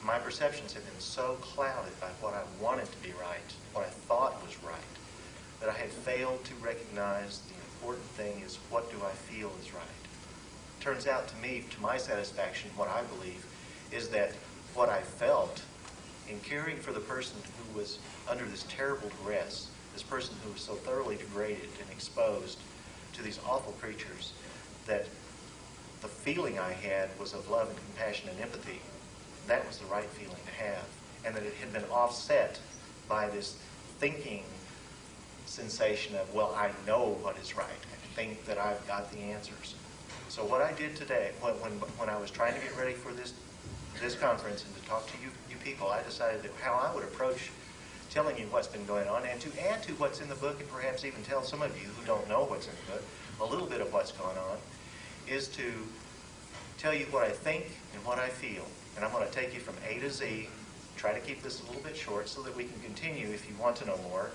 my perceptions have been so clouded by what I wanted to be right, what I thought was right, that I had failed to recognize the important thing is, what do I feel is right? Turns out to me, to my satisfaction, what I believe is that what I felt in caring for the person who was under this terrible duress, this person who was so thoroughly degraded and exposed to these awful creatures, that the feeling I had was of love and compassion and empathy. That was the right feeling to have. And that it had been offset by this thinking sensation of, well, I know what is right. I think that I've got the answers. So what I did today, when I was trying to get ready for this conference and to talk to you people, I decided that how I would approach telling you what's been going on, and to add to what's in the book, and perhaps even tell some of you who don't know what's in the book a little bit of what's going on, is to tell you what I think and what I feel. And I'm going to take you from A to Z, try to keep this a little bit short so that we can continue, if you want to know more,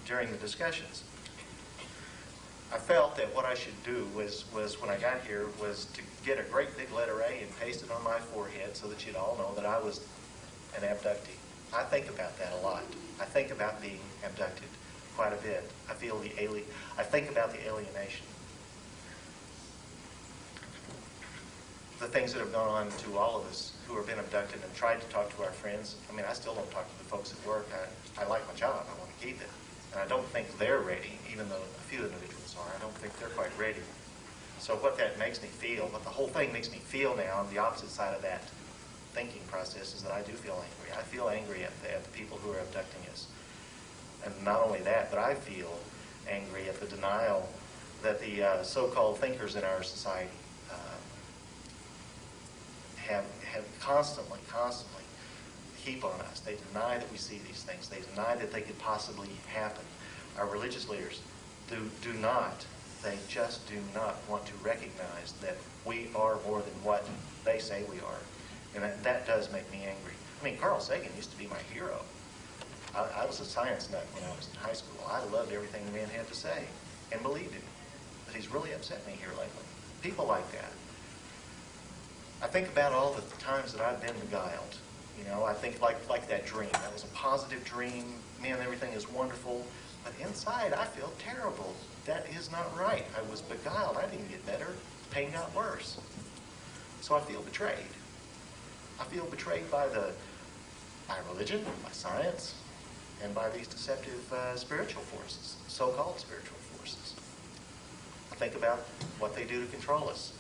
during the discussions. I felt that what I should do was when I got here, was to get a great big letter A and paste it on my forehead so that you'd all know that I was an abductee. I think about that a lot. I think about being abducted quite a bit. I think about the alienation. The things that have gone on to all of us who have been abducted and tried to talk to our friends. I still don't talk to the folks at work. I like my job. I want to keep it. And I don't think they're ready, even though a few individuals are. I don't think they're quite ready. So what that makes me feel, what the whole thing makes me feel now, on the opposite side of that thinking process, is that I do feel angry. I feel angry at the people who are abducting us. And not only that, but I feel angry at the denial that the so-called thinkers in our society have constantly heap on us. They deny that we see these things. They deny that they could possibly happen. Our religious leaders do not. They just do not want to recognize that we are more than what they say we are. And that does make me angry. Carl Sagan used to be my hero. I was a science nut when I was in high school. I loved everything the man had to say and believed him. But he's really upset me here lately. People like that. I think about all the times that I've been beguiled. I think like that dream. That was a positive dream. Man, everything is wonderful. But inside, I feel terrible. That is not right. I was beguiled. I didn't get better. The pain got worse. So I feel betrayed. I feel betrayed by religion, by science, and by these deceptive spiritual forces, so-called spiritual forces. I think about what they do to control us.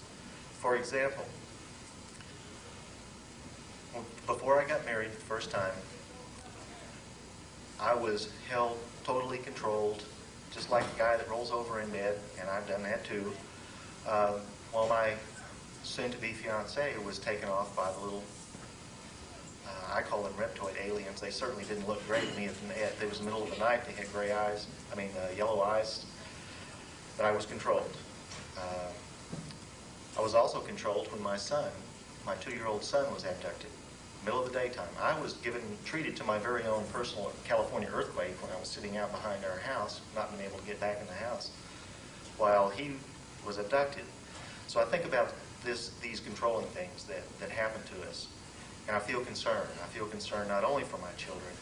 For example, before I got married the first time, I was held, totally controlled, just like the guy that rolls over in bed, and I've done that too, while my soon-to-be fiance was taken off by the little, I call them reptoid aliens. They certainly didn't look great to me. It was the middle of the night. They had gray eyes, yellow eyes, but I was controlled. I was also controlled when my son, my 2-year-old son, was abducted. Middle of the daytime. I was treated to my very own personal California earthquake when I was sitting out behind our house, not being able to get back in the house, while he was abducted. So I think about these controlling things that happen to us, and I feel concerned. I feel concerned not only for my children,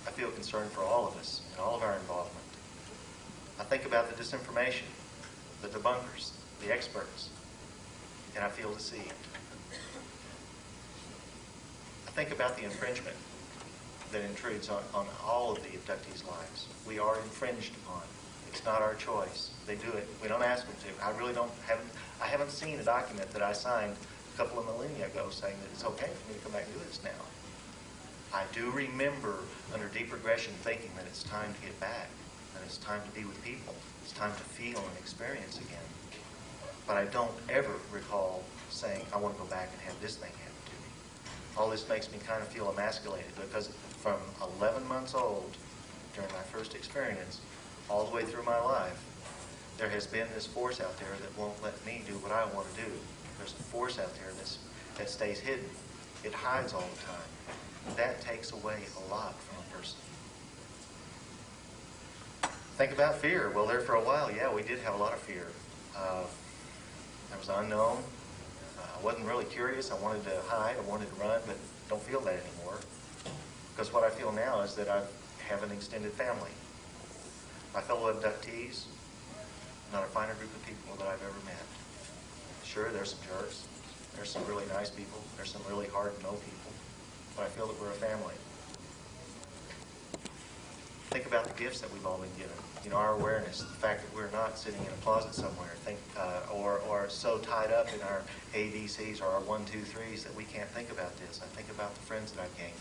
I feel concerned for all of us and all of our involvement. I think about the disinformation, the debunkers, the experts, and I feel deceived. I think about the infringement that intrudes on all of the abductees' lives. We are infringed upon. It's not our choice. They do it. We don't ask them to. I haven't seen a document that I signed a couple of millennia ago saying that it's okay for me to come back and do this now. I do remember under deep regression thinking that it's time to get back, that it's time to be with people, it's time to feel and experience again. But I don't ever recall saying, I want to go back and have this thing happen to me. All this makes me kind of feel emasculated because from 11 months old, during my first experience, all the way through my life, there has been this force out there that won't let me do what I want to do. There's a force out there that stays hidden. It hides all the time. That takes away a lot from a person. Think about fear. Well, there for a while, yeah, we did have a lot of fear. I was unknown. I wasn't really curious. I wanted to hide. I wanted to run, but don't feel that anymore. Because what I feel now is that I have an extended family. My fellow abductees, not a finer group of people that I've ever met. Sure, there's some jerks. There's some really nice people. There's some really hard-to-know people. But I feel that we're a family. Think about the gifts that we've all been given. You know, our awareness, the fact that we're not sitting in a closet somewhere, or so tied up in our ABCs or our 1, 2, 3s that we can't think about this. I think about the friends that I've gained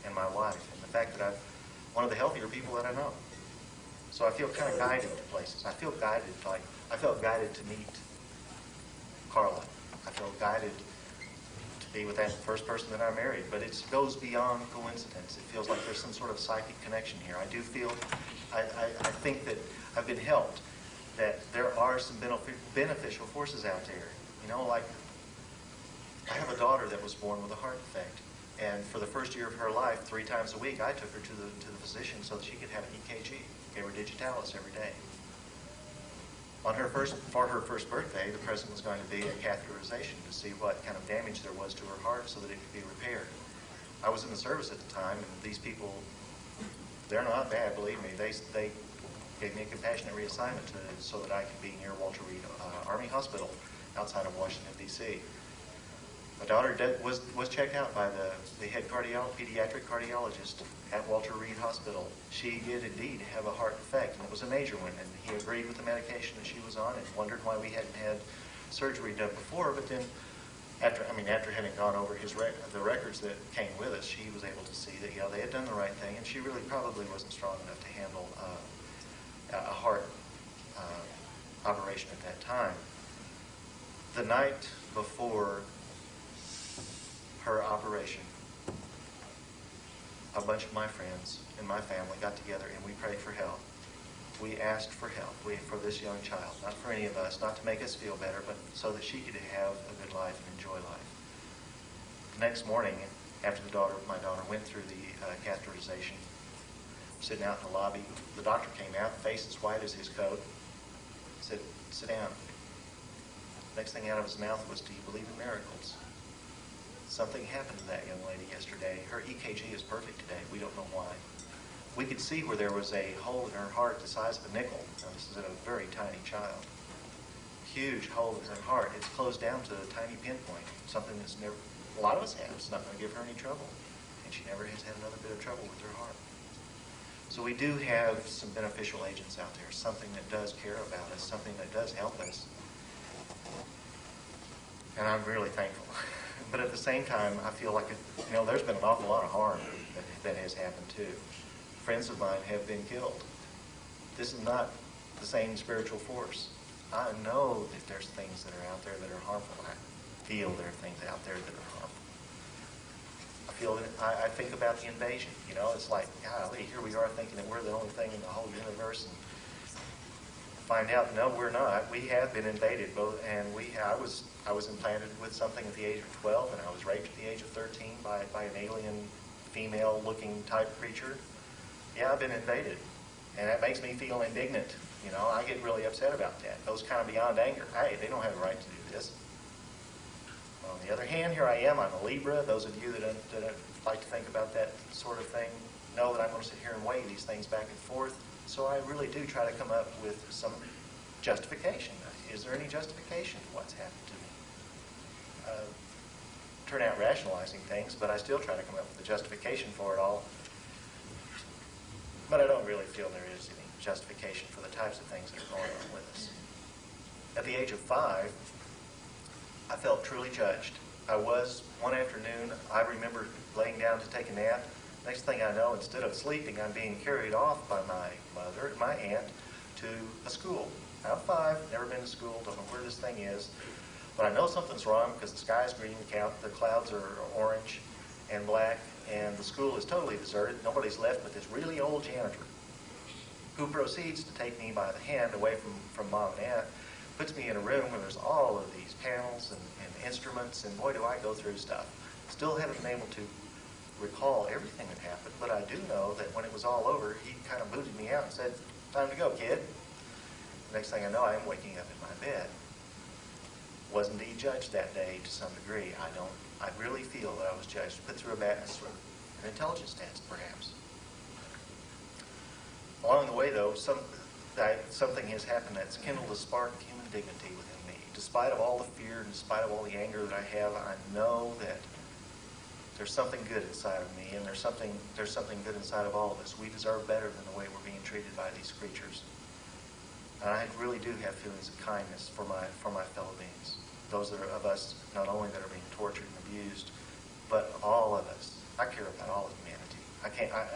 and my wife, and the fact that I'm one of the healthier people that I know. So I feel kind of guided to places. I felt guided to meet Karla. I felt guided to be with that first person that I married. But it goes beyond coincidence. It feels like there's some sort of psychic connection here. I do feel, I think that I've been helped, that there are some beneficial forces out there. You know, like I have a daughter that was born with a heart defect. And for the first year of her life, 3 times a week, I took her to the physician so that she could have an EKG. Gave her digitalis every day. For her first birthday, the present was going to be a catheterization to see what kind of damage there was to her heart so that it could be repaired. I was in the service at the time, and these people, they're not bad, believe me. They gave me a compassionate reassignment so that I could be near Walter Reed Army Hospital outside of Washington, D.C. My daughter was checked out by the head pediatric cardiologist at Walter Reed Hospital. She did indeed have a heart defect, and it was a major one. And he agreed with the medication that she was on and wondered why we hadn't had surgery done before. But then, after having gone over the records that came with us, she was able to see that they had done the right thing, and she really probably wasn't strong enough to handle a heart operation at that time. The night before her operation, a bunch of my friends and my family got together and we prayed for help. We asked for help for this young child, not for any of us, not to make us feel better, but so that she could have a good life and enjoy life. The next morning, after my daughter went through the catheterization, sitting out in the lobby, the doctor came out, face as white as his coat, said, "Sit down." Next thing out of his mouth was, "Do you believe in miracles?" Something happened to that young lady yesterday. Her EKG is perfect today. We don't know why. We could see where there was a hole in her heart the size of a nickel. Now, this is in a very tiny child. Huge hole in her heart. It's closed down to a tiny pinpoint, something that's a lot of us have. It's not going to give her any trouble. And she never has had another bit of trouble with her heart. So we do have some beneficial agents out there, something that does care about us, something that does help us. And I'm really thankful. But at the same time, I feel like there's been an awful lot of harm that has happened too. Friends of mine have been killed. this is not the same spiritual force. I know that there's things that are out there that are harmful. I feel there are things out there that are harmful. I feel that I think about the invasion. You know, it's like, golly, here we are thinking that we're the only thing in the whole universe, and find out, no, we're not. We have been invaded, and I was implanted with something at the age of 12, and I was raped at the age of 13 by an alien, female-looking type creature. Yeah, I've been invaded, and that makes me feel indignant. You know, I get really upset about that. Those kind of beyond anger. Hey, they don't have the right to do this. On the other hand, here I am. I'm a Libra. Those of you that like to think about that sort of thing know that I'm going to sit here and weigh these things back and forth. So I really do try to come up with some justification. Is there any justification for what's happened to me? Turn out rationalizing things, but I still try to come up with a justification for it all. But I don't really feel there is any justification for the types of things that are going on with us. At the age of 5, I felt truly judged. One afternoon, I remember laying down to take a nap. Next thing I know, instead of sleeping, I'm being carried off by my mother and my aunt to a school. I'm 5, never been to school, don't know where this thing is. But I know something's wrong because the sky's green, the clouds are orange and black, and the school is totally deserted. Nobody's left but this really old janitor who proceeds to take me by the hand away from Mom and Aunt, puts me in a room where there's all of these panels and instruments, and boy, do I go through stuff. Still haven't been able to recall everything that happened, but I do know that when it was all over, he kind of booted me out and said, "Time to go, kid." Next thing I know, I'm waking up in my bed. Was indeed judged that day to some degree. I really feel that I was judged, put through an intelligence test, perhaps. Along the way, though, something has happened that's kindled a spark of human dignity within me. Despite of all the fear and despite of all the anger that I have, I know that there's something good inside of me, and there's something good inside of all of us. We deserve better than the way we're being treated by these creatures. And I really do have feelings of kindness for my fellow beings. Those of us, not only that are being tortured and abused, but all of us. I care about all of humanity. I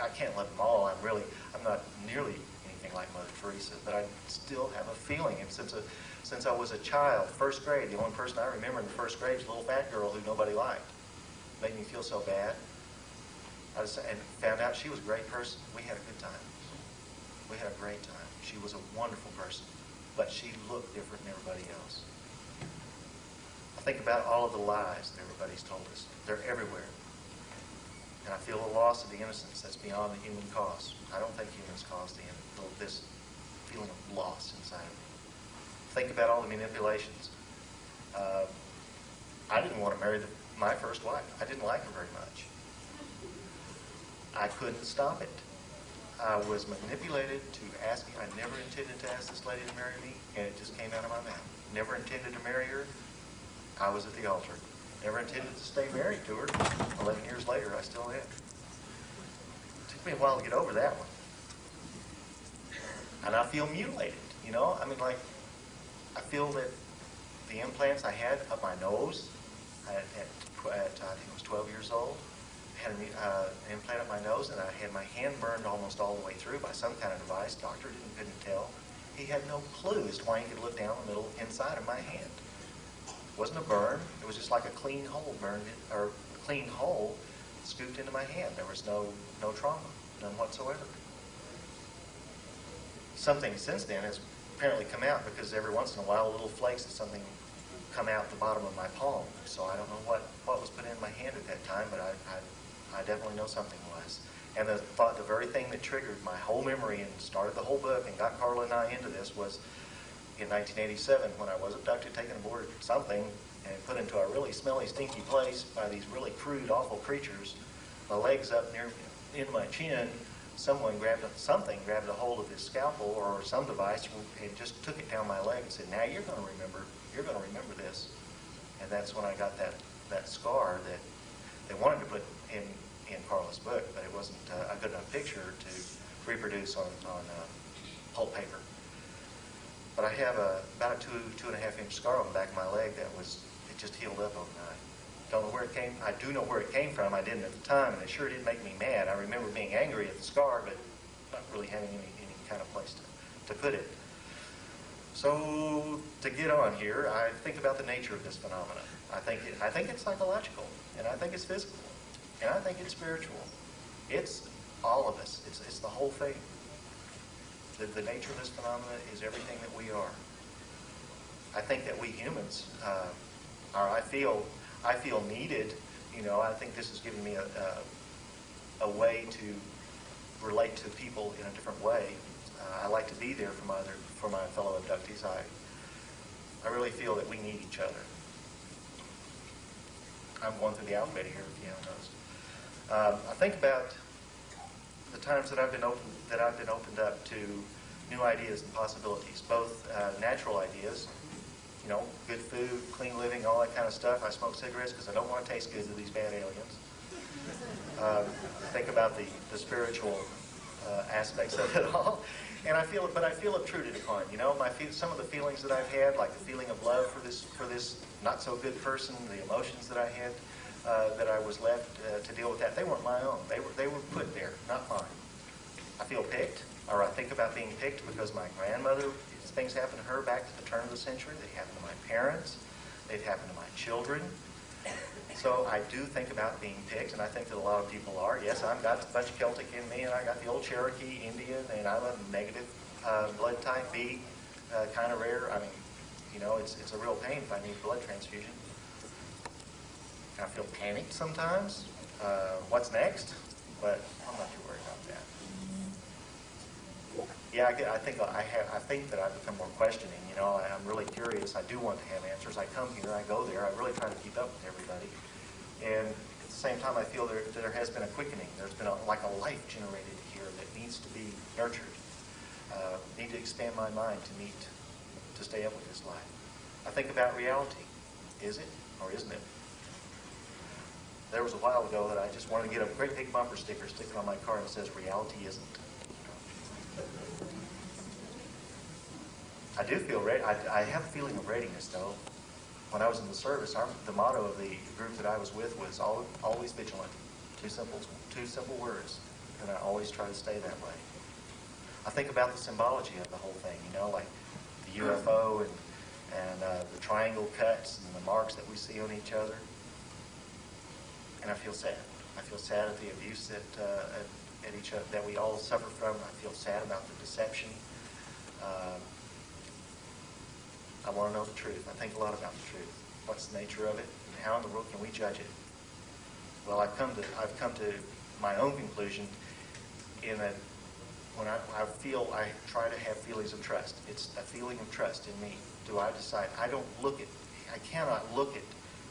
can't love them all. I'm not nearly anything like Mother Teresa, but I still have a feeling. And since I was a child, first grade, the only person I remember in the first grade was a little fat girl who nobody liked. Made me feel so bad. And found out she was a great person. We had a good time. We had a great time. She was a wonderful person, but she looked different than everybody else. I think about all of the lies that everybody's told us. They're everywhere. And I feel a loss of the innocence that's beyond the human cause. I don't think humans caused this feeling of loss inside of me. Think about all the manipulations. I didn't want to marry my first wife. I didn't like her very much. I couldn't stop it. I was manipulated to ask me. I never intended to ask this lady to marry me, and it just came out of my mouth. Never intended to marry her. I was at the altar. Never intended to stay married to her. 11 years later, I still am. It took me a while to get over that one. And I feel mutilated, you know? I mean, like, I feel that the implants I had up my nose at I think I was 12 years old, had an implant up my nose, and I had my hand burned almost all the way through by some kind of device. Doctor couldn't tell. He had no clue as to why he could look down the middle inside of my hand. It wasn't a burn. It was just like a clean hole or a clean hole scooped into my hand. There was no trauma, none whatsoever. Something since then has apparently come out, because every once in a while little flakes of something come out the bottom of my palm. So I don't know what was put in my hand at that time, but I definitely know something was. And the very thing that triggered my whole memory and started the whole book and got Karla and I into this was in 1987 when I was abducted, taken aboard something, and put into a really smelly, stinky place by these really crude, awful creatures. My legs up in my chin, something grabbed a hold of this scalpel or some device and just took it down my leg and said, "Now you're going to remember this." And that's when I got that scar that they wanted to put in Karla's book, but it wasn't a good enough picture to reproduce on pulp paper. But I have about a 2.5 inch scar on the back of my leg it just healed up overnight. Don't know where it came. I do know where it came from. I didn't at the time, and it sure did make me mad. I remember being angry at the scar, but not really having any kind of place to put it. So to get on here, I think about the nature of this phenomenon. I think it's psychological, and I think it's physical, and I think it's spiritual. It's all of us. It's the whole thing. The nature of this phenomenon is everything that we are. I think that we humans I feel needed. You know, I think this has given me a way to relate to people in a different way. I like to be there for my fellow abductees. I really feel that we need each other. I'm going through the alphabet here, if you haven't noticed. I think about the times that I've been opened up to new ideas and possibilities, both natural ideas, you know, good food, clean living, all that kind of stuff. I smoke cigarettes because I don't want to taste good to these bad aliens. Think about the spiritual aspects of it all, and I feel obtruded upon. You know, some of the feelings that I've had, like the feeling of love for this not so good person, the emotions that I had, that I was left to deal with that. They weren't my own. They were put there, not mine. I feel picked, or I think about being picked because my grandmother, things happened to her back to the turn of the century. They happened to my parents. They've happened to my children. So I do think about being picked, and I think that a lot of people are. Yes, I've got a bunch of Celtic in me, and I got the old Cherokee Indian, and I'm a negative blood type B, kind of rare. I mean, you know, it's a real pain if I need a blood transfusion. I feel panicked sometimes. What's next? But I'm not too worried about that. Yeah, I think that I've become more questioning. You know, I'm really curious. I do want to have answers. I come here, I go there. I really try to keep up with everybody. And at the same time, I feel there has been a quickening. There's been like a life generated here that needs to be nurtured. Need to expand my mind to stay up with this life. I think about reality. Is it or isn't it? There was a while ago that I just wanted to get a great big bumper sticker, stick it on my car, and it says, "Reality isn't." I do feel ready. I have a feeling of readiness, though. When I was in the service, the motto of the group that I was with was always vigilant. Two simple words, and I always try to stay that way. I think about the symbology of the whole thing, you know, like the UFO and the triangle cuts and the marks that we see on each other. And I feel sad. I feel sad at the abuse at each other that we all suffer from. I feel sad about the deception. I want to know the truth. I think a lot about the truth. What's the nature of it, and how in the world can we judge it? Well, I've come to my own conclusion in that when I try to have feelings of trust. It's a feeling of trust in me. Do I decide? I cannot look at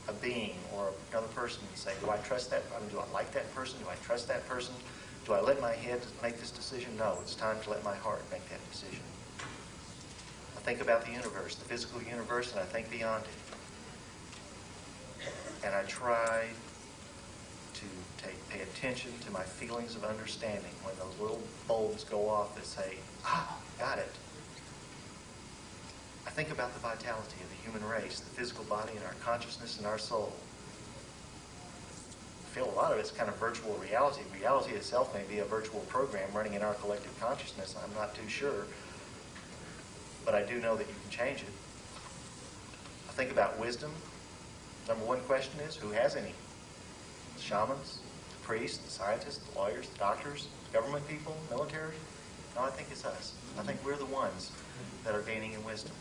a being or another person and say, do I trust that? I mean, do I like that person? Do I trust that person? Do I let my head make this decision? No, it's time to let my heart make that decision. I think about the universe, the physical universe, and I think beyond it. And I try to pay attention to my feelings of understanding when those little bulbs go off that say, got it. I think about the vitality of the human race, the physical body and our consciousness and our soul. I feel a lot of it's kind of virtual reality. Reality itself may be a virtual program running in our collective consciousness. I'm not too sure. But I do know that you can change it. I think about wisdom. Number one question is, who has any? The shamans, the priests, the scientists, the lawyers, the doctors, government people, military? No, I think it's us. I think we're the ones that are gaining in wisdom.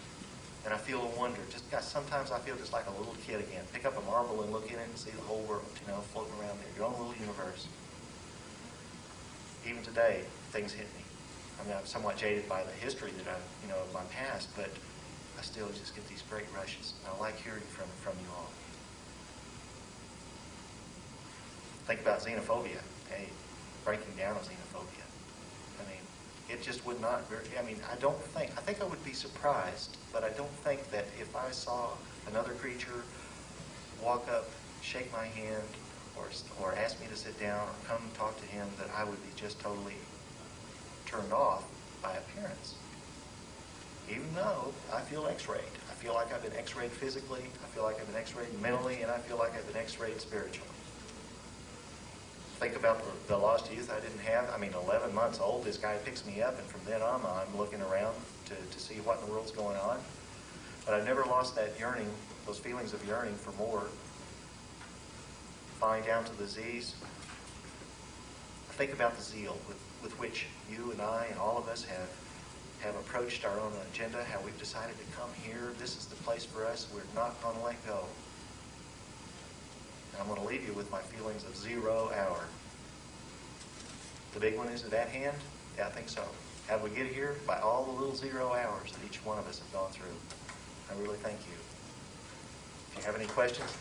And I feel a wonder. Sometimes I feel just like a little kid again. Pick up a marble and look in it and see the whole world, you know, floating around there. Your own little universe. Even today, things hit me. I mean, I'm somewhat jaded by the history that of my past, but I still just get these great rushes. And I like hearing from you all. Think about xenophobia. Hey, breaking down of xenophobia. I mean, it just would not. I think I would be surprised, but I don't think that if I saw another creature walk up, shake my hand, or ask me to sit down, or come talk to him, that I would be just totally turned off by appearance. Even though I feel x-rayed. I feel like I've been x-rayed physically, I feel like I've been x-rayed mentally, and I feel like I've been x-rayed spiritually. Think about the lost youth I didn't have. I mean, 11 months old, this guy picks me up, and from then on, I'm looking around to see what in the world's going on. But I've never lost that yearning, those feelings of yearning for more. Finally down to the Z's. I think about the zeal with which you and I and all of us have approached our own agenda, how we've decided to come here. This is the place for us. We're not going to let go. And I'm going to leave you with my feelings of 0 hour. The big one is at that hand? Yeah, I think so. How did we get here? By all the little 0 hours that each one of us have gone through. I really thank you. If you have any questions?